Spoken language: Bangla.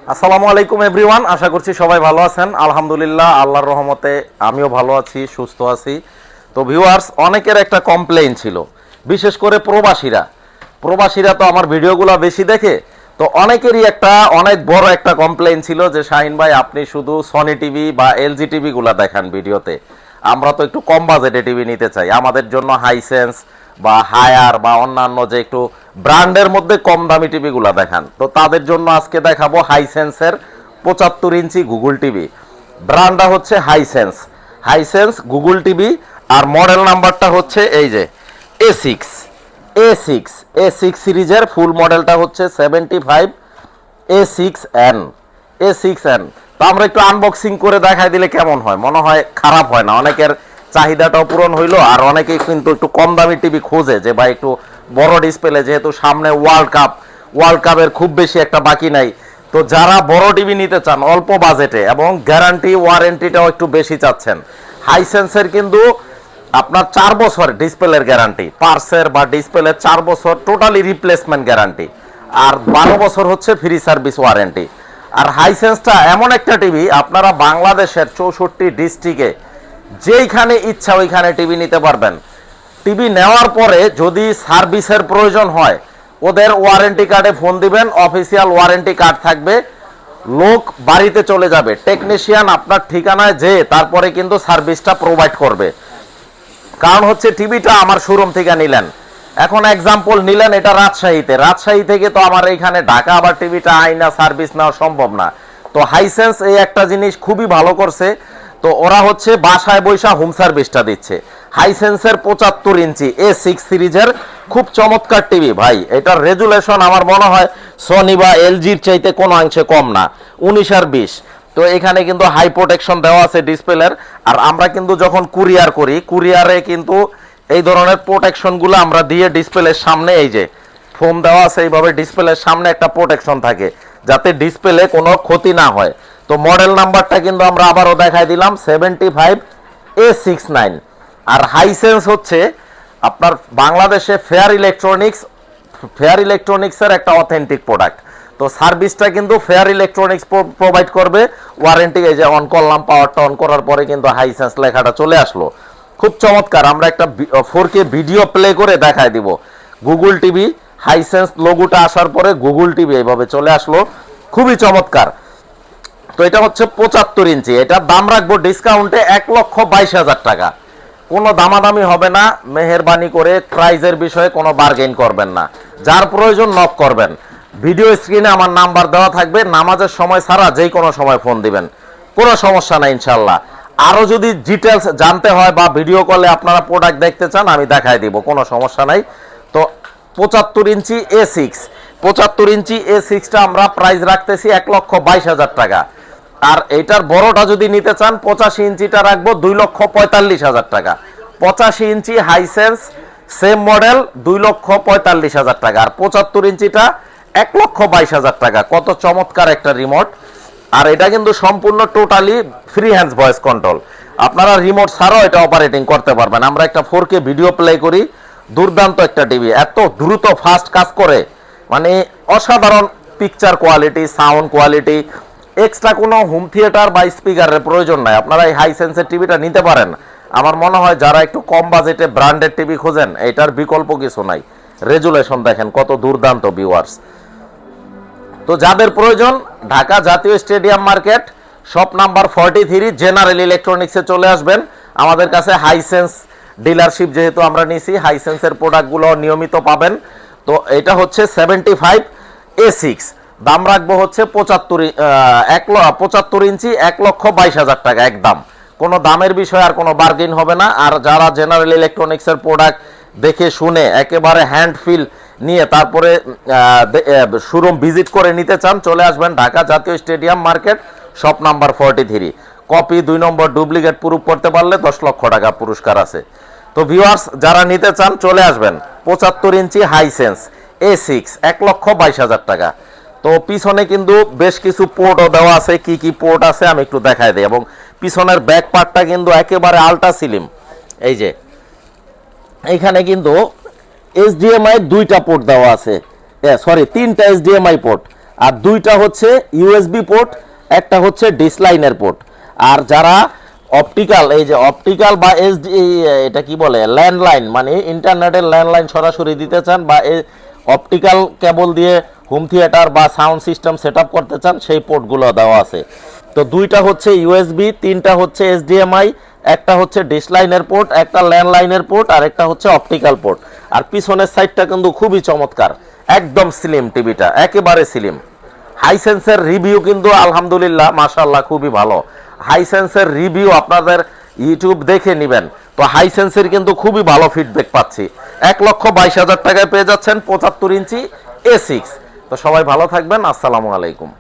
আসসালামু আলাইকুম এভরিওয়ান, আশা করছি সবাই ভালো আছেন। আলহামদুলিল্লাহ, আল্লাহর রহমতে আমিও ভালো আছি, সুস্থ আছি। তো ভিউয়ার্স, অনেকের একটা কমপ্লেইন ছিল, বিশেষ করে প্রবাসীরা তো আমার ভিডিওগুলো বেশি দেখে। তো অনেকেরই অনেক বড় একটা কমপ্লেইন ছিল যে শাহিন ভাই, আপনি শুধু সনি টিভি বা এলজি টিভিগুলো দেখান ভিডিওতে, আমরা তো একটু কম বাজেটে টিভি নিতে চাই, আমাদের জন্য হাইসেন্স বা হায়ার বা অন্যান্য যে একটু ব্র্যান্ডের মধ্যে কম দামি টিভিগুলো দেখান। তো তাদের জন্য আজকে দেখাবো হাইসেন্সের 75 ইঞ্চি গুগল টিভি। ব্র্যান্ডটা হচ্ছে হাইসেন্স গুগল টিভি, আর মডেল নাম্বারটা হচ্ছে এই যে এ সিক্স সিরিজের ফুল মডেলটা হচ্ছে 75 এ সিক্স এন। তো আমরা একটু আনবক্সিং করে দেখাই দিলে কেমন হয়? মনে হয় খারাপ হয় না, অনেকের চাহিদাটাও পূরণ হইলো। আর অনেকেই কিন্তু একটু কম দামি টিভি খোঁজে যে ভাই একটু বড় ডিসপ্লে, যেহেতু সামনে ওয়ার্ল্ড কাপের খুব বেশি একটা বাকি নাই। তো যারা বড় টিভি নিতে চান অল্প বাজেটে এবং গ্যারান্টি ওয়ারেন্টিটাও একটু বেশি চাচ্ছেন, হাইসেন্সের কিন্তু আপনার 4 বছর ডিসপ্লের গ্যারান্টি, পার্সের বা ডিসপ্লের 4 বছর টোটালি রিপ্লেসমেন্ট গ্যারান্টি, আর 12 বছর হচ্ছে ফ্রি সার্ভিস ওয়ারেন্টি। আর হাইসেন্সটা এমন একটা টিভি, আপনারা বাংলাদেশের 64 ডিস্ট্রিক্টে যেইখানে ইচ্ছা ওইখানে টিভি নিতে পারবেন। টিভি নেওয়ার পরে যদি সার্ভিসের প্রয়োজন হয়, ওদের ওয়ারেন্টি কার্ডে ফোন দিবেন, অফিসিয়াল ওয়ারেন্টি কার্ড থাকবে, লোক বাড়িতে চলে যাবে, টেকনিশিয়ান আপনার ঠিকানায় যেয়ে তারপরে কিন্তু সার্ভিসটা প্রোভাইড করবে। কারণ হচ্ছে টিভিটা আমার শোরুম থেকে নিলেন, এখন এক্সাম্পল নিলেন এটা রাজশাহী থেকে তো আমার এইখানে ঢাকা আবার টিভিটা আইনা সার্ভিস নেওয়া সম্ভব না। তো হাইসেন্স এই একটা জিনিস খুবই ভালো করছে, তো ওরা হচ্ছে বাসায় বৈশা হোম সার্ভিসটা দিচ্ছে। হাইসেন্সের 75 ইঞ্চি A6 সিরিজের খুব চমৎকার টিভি ভাই, এটার রেজুলেশন আমার মনে হয় সনি বা এলজির চাইতে কোনো অংশে কম না, 19 আর 20। তো এখানে কিন্তু হাই প্রোটেকশন দেওয়া আছে ডিসপ্লের। আর আমরা কিন্তু যখন কুরিয়ার করি, কুরিয়ারে কিন্তু এই ধরনের প্রোটেকশনগুলো আমরা দিয়ে ডিসপ্লের সামনে এই যে ফোম দেওয়া আছে, এইভাবে ডিসপ্লের সামনে একটা প্রোটেকশন থাকে যাতে ডিসপ্লে কোনো ক্ষতি না হয়। তো মডেল নাম্বারটা কিন্তু আমরা আবারও দেখাই দিলাম 75 A69। আর হাইসেন্স হচ্ছে আপনার বাংলাদেশে ফেয়ার ইলেকট্রনিক্সের একটা অথেন্টিক প্রোডাক্ট। তো সার্ভিসটা কিন্তু ফেয়ার ইলেকট্রনিক্স প্রোভাইড করবে, ওয়ারেন্টি এই যে অন করলাম, পাওয়ারটা অন করার পরে কিন্তু হাইসেন্স লেখাটা চলে আসলো, খুব চমৎকার। আমরা একটা 4K ভিডিও প্লে করে দেখাই দিব। গুগল টিভি হাইসেন্স লোগোটা আসার পরে গুগল টিভি এইভাবে চলে আসলো, খুবই চমৎকার। তো এটা হচ্ছে 75 ইঞ্চি, এটার দাম রাখবো ডিসকাউন্টে 1,22,000 টাকা। কোনো দামাদামি হবে না, মেহেরবানি করে প্রাইজের বিষয়ে কোনো বার্গেইন করবেন না, যার প্রয়োজন নক করবেন। ভিডিও স্ক্রিনে আমার নাম্বার দেওয়া থাকবে, নামাজের সময় ছাড়া যেই কোনো সময় ফোন দিবেন, কোনো সমস্যা নাই ইনশাল্লাহ। আরও যদি ডিটেলস জানতে হয় বা ভিডিও কলে আপনারা প্রোডাক্ট দেখতে চান, আমি দেখাই দিব, কোনো সমস্যা নাই। তো 75 ইঞ্চি A6টা আমরা প্রাইস রাখতেছি 1,22,000 টাকা। আর এইটার বড়টা যদি নিতে চান 85 ইঞ্চিটা রাখবো 2,45,000 টাকা। 85 ইঞ্চি হাইসেন্স সেম মডেল 2,45,000 টাকা, আর 75 ইঞ্চিটা 1,22,000 টাকা। কত চমৎকার একটা রিমোট! আর এটা কিন্তু সম্পূর্ণ totally free hands voice control, আপনারা রিমোট ছাড়াও এটা অপারেটিং করতে পারবেন। আমরা একটা 4K ভিডিও প্লে করি, দুর্দান্ত একটা টিভি, এত দ্রুত ফাস্ট কাজ করে, মানে অসাধারণ picture quality, sound quality. Extra কোনো হোম থিয়েটার বা স্পিকারের প্রয়োজন নাই, আপনারা এই হাইসেন্সের টিভিটা নিতে পারেন। আমার মনে হয় যারা একটু কম বাজেটে ব্র্যান্ডেড টিভি খোঁজেন, এটার বিকল্প কিছু নাই। রেজুলেশন দেখেন কত দুর্দান্ত ভিউয়ার্স। তো যাদের প্রয়োজন, ঢাকা জাতীয় stadium market, shop number 43, general ইলেকট্রনিক্সে চলে আসবেন। আমাদের কাছে হাইসেন্স ডিলারশিপ যেহেতু আমরা নিছি, হাইসেন্সের প্রোডাক্টগুলো নিয়মিত পাবেন। তো এটা হচ্ছে 75 A6, দাম রাখবো হচ্ছে 75 ইঞ্চি 1,22,000 টাকা একদম। কোনো দামের বিষয় আর কোনো বার্গেইন হবে না। আর যারা জেনারেল ইলেকট্রনিক্সের প্রোডাক্ট দেখে শুনে একেবারে হ্যান্ড ফিল নিয়ে তারপরে শোরুম ভিজিট করে নিতে চান, চলে আসবেন ঢাকা জাতীয় stadium market, shop number 43। Copy 2 নম্বর ডুপ্লিকেট প্রুফ করতে পারলে 10 লক্ষ টাকা পুরস্কার আছে। তো ভিউয়ার্স, যারা নিতে চান চলে আসবেন। 75 ইঞ্চি হাইসেন্স A6 1,22,000 টাকা। তো পিছনে কিন্তু বেশ কিছু পোর্টও দেওয়া আছে, কি কি পোর্ট আছে আমি একটু দেখাই দিই। এবং পিছনের ব্যাক পার্টটা কিন্তু একেবারে আলট্রা স্লিম, এই যে এইখানে কিন্তু HDMI 2টা পোর্ট দেওয়া আছে, 3টা HDMI পোর্ট, আর দুইটা হচ্ছে ইউএসবি পোর্ট, একটা হচ্ছে ডিসলাইনের পোর্ট। আর যারা অপটিক্যাল, এই যে অপটিক্যাল বা এসডি, এটা কি বলে, ল্যান্ডলাইন, মানে ইন্টারনেটের ল্যান্ডলাইন সরাসরি দিতে চান বা অপটিক্যাল কেবল দিয়ে হোম থিয়েটার বা সাউন্ড সিস্টেম সেট আপ করতে চান, সেই পোর্টগুলো দেওয়া আছে। তো দুইটা হচ্ছে ইউএসবি, তিনটা হচ্ছে এইচডিএমআই, একটা হচ্ছে ডিসলাইনের পোর্ট, একটা ল্যান্ডলাইনের পোর্ট, আর একটা হচ্ছে অপটিক্যাল পোর্ট। আর পিছনের সাইডটা কিন্তু খুবই চমৎকার, একদম স্লিম, টিভিটা একেবারে স্লিম। হাইসেন্সের রিভিউ কিন্তু আলহামদুলিল্লাহ মাশাআল্লাহ খুবই ভালো। হাইসেন্সের রিভিউ আপনাদের ইউটিউব দেখে নেবেন, তো হাইসেন্সের কিন্তু খুবই ভালো ফিডব্যাক পাচ্ছি। 1,22,000 টাকায় পেয়ে যাচ্ছেন 75 ইঞ্চি A6। তো সবাই ভালো থাকবেন, আসসালামু আলাইকুম।